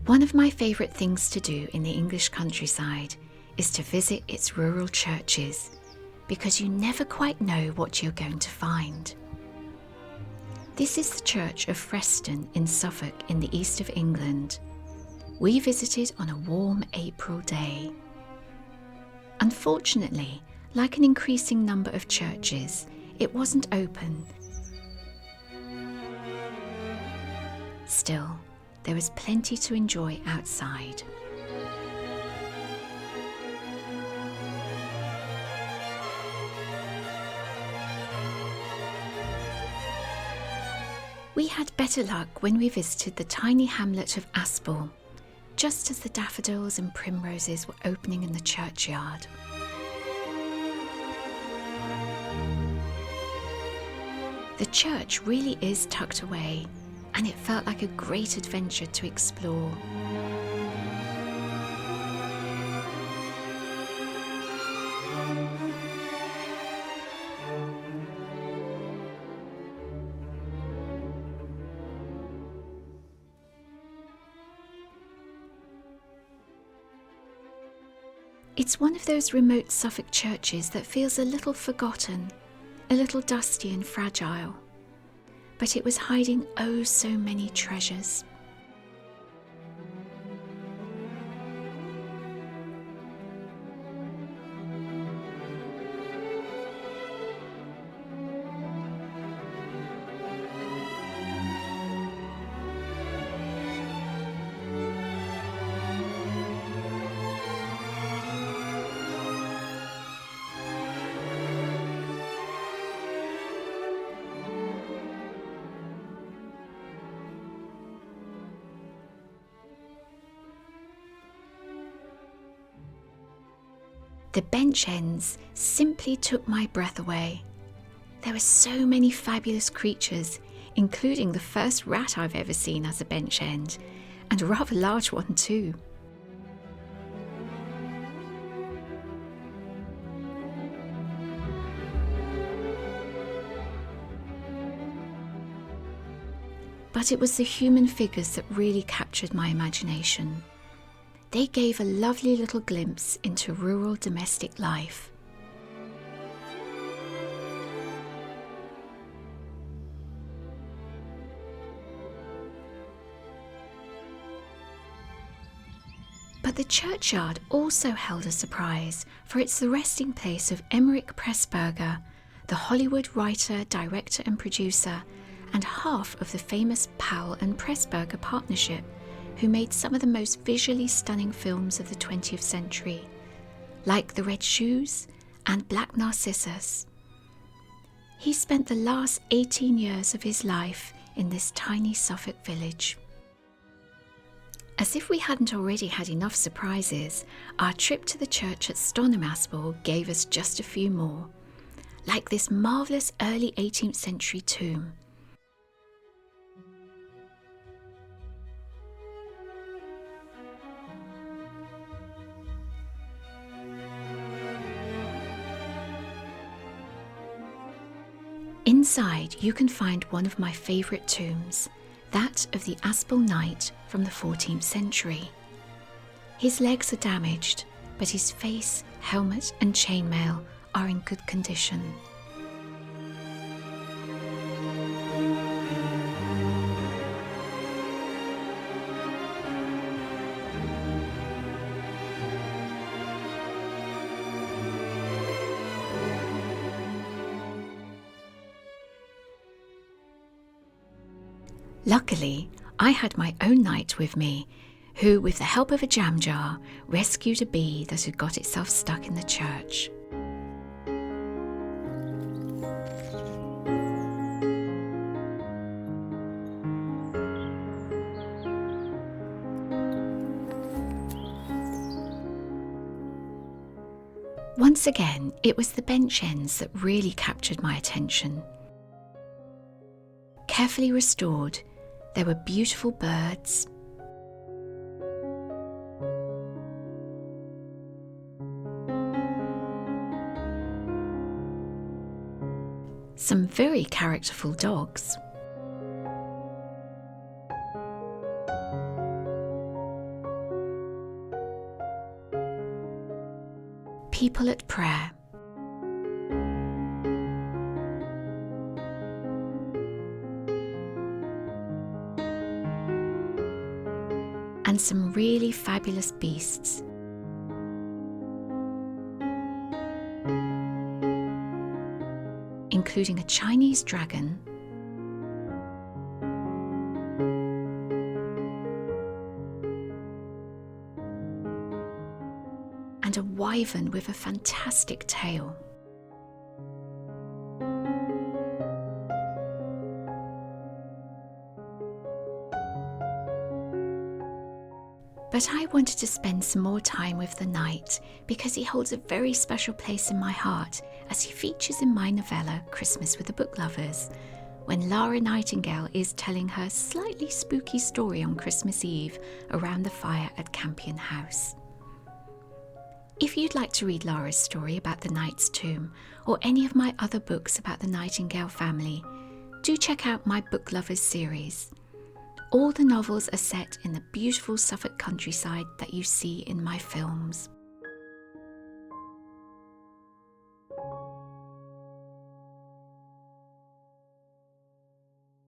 One of my favourite things to do in the English countryside is to visit its rural churches, because you never quite know what you're going to find. This is the church of Freston in Suffolk in the east of England. We visited on a warm April day. Unfortunately, like an increasing number of churches, it wasn't open. Still, there was plenty to enjoy outside. We had better luck when we visited the tiny hamlet of Aspall, just as the daffodils and primroses were opening in the churchyard. The church really is tucked away, and it felt like a great adventure to explore. It's one of those remote Suffolk churches that feels a little forgotten, a little dusty and fragile, but it was hiding oh so many treasures. The bench ends simply took my breath away. There were so many fabulous creatures, including the first rat I've ever seen as a bench end, and a rather large one too. But it was the human figures that really captured my imagination. They gave a lovely little glimpse into rural domestic life. But the churchyard also held a surprise, for it's the resting place of Emeric Pressberger, the Hollywood writer, director and producer, and half of the famous Powell and Pressburger partnership, who made some of the most visually stunning films of the 20th century, like The Red Shoes and Black Narcissus. He spent the last 18 years of his life in this tiny Suffolk village. As if we hadn't already had enough surprises, our trip to the church at Stonham Aspal gave us just a few more, like this marvellous early 18th century tomb. Inside, you can find one of my favourite tombs, that of the Aspall knight from the 14th century. His legs are damaged, but his face, helmet and chainmail are in good condition. Luckily, I had my own knight with me, who, with the help of a jam jar, rescued a bee that had got itself stuck in the church. Once again, it was the bench ends that really captured my attention. Carefully restored, there were beautiful birds, some very characterful dogs, People at Prayer. And some really fabulous beasts. Including a Chinese dragon, and a wyvern with a fantastic tail. But I wanted to spend some more time with the knight because he holds a very special place in my heart as he features in my novella Christmas with the Book Lovers, when Lara Nightingale is telling her slightly spooky story on Christmas Eve around the fire at Campion House. If you'd like to read Lara's story about the knight's tomb or any of my other books about the Nightingale family, do check out my Book Lovers series. All the novels are set in the beautiful Suffolk countryside that you see in my films.